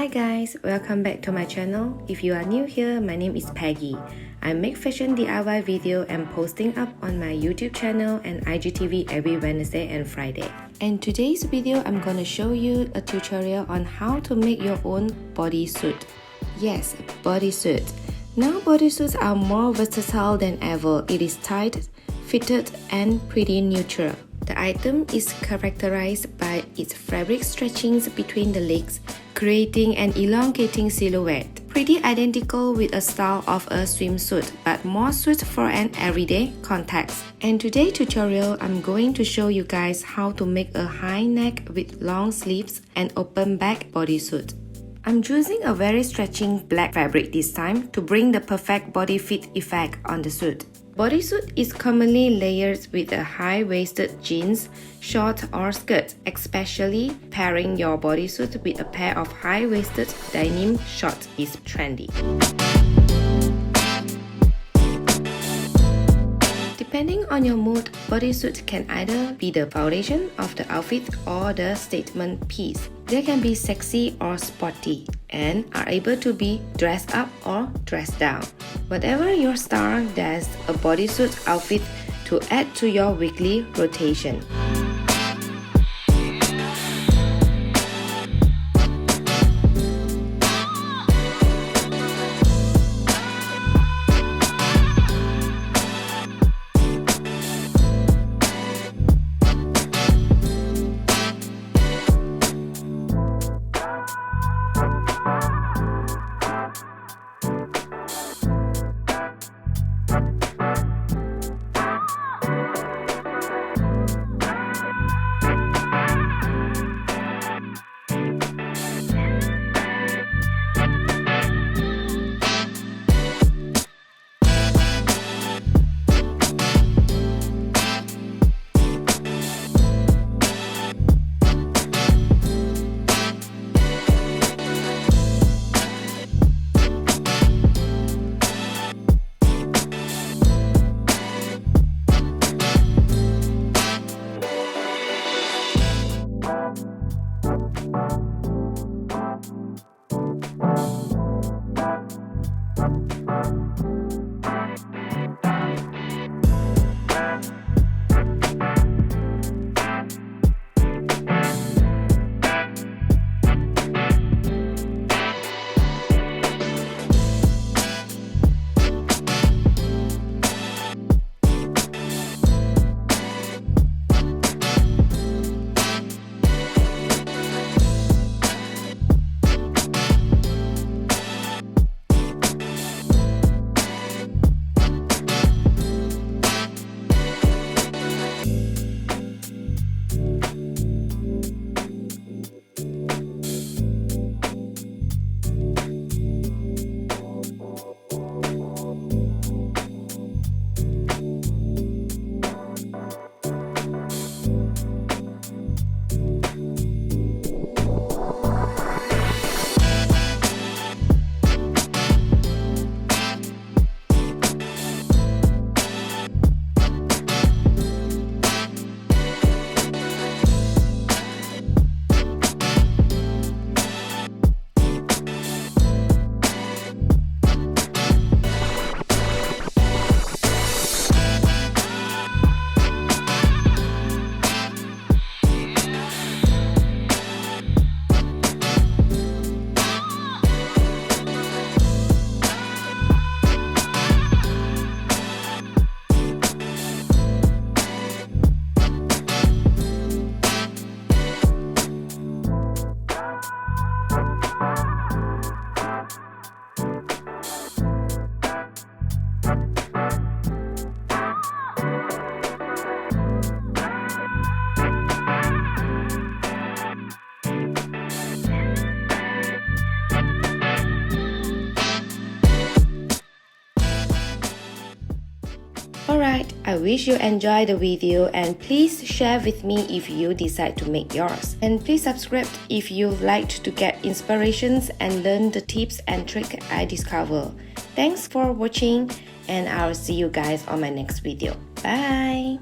Hi guys, welcome back to my channel. If you are new here, my name is Peggy. I make fashion DIY video and posting up on my YouTube channel and IGTV every Wednesday and Friday. In today's video, I'm gonna show you a tutorial on how to make your own bodysuit. Yes, bodysuit. Now bodysuits are more versatile than ever. It is tight, fitted, and pretty neutral. The item is characterized by its fabric stretching between the legs, creating an elongating silhouette. Pretty identical with a style of a swimsuit, but more suited for an everyday context. In today's tutorial, I'm going to show you guys how to make a high neck with long sleeves and open back bodysuit. I'm choosing a very stretching black fabric this time to bring the perfect body fit effect on the suit. Bodysuit is commonly layered with a high-waisted jeans, short or skirt, especially pairing your bodysuit with a pair of high-waisted denim shorts is trendy. Depending on your mood, bodysuit can either be the foundation of the outfit or the statement piece. They can be sexy or sporty and are able to be dressed up or dressed down. Whatever your style, there's a bodysuit outfit to add to your weekly rotation. Alright, I wish you enjoyed the video and please share with me if you decide to make yours. And please subscribe if you'd like to get inspirations and learn the tips and tricks I discover. Thanks for watching and I'll see you guys on my next video. Bye!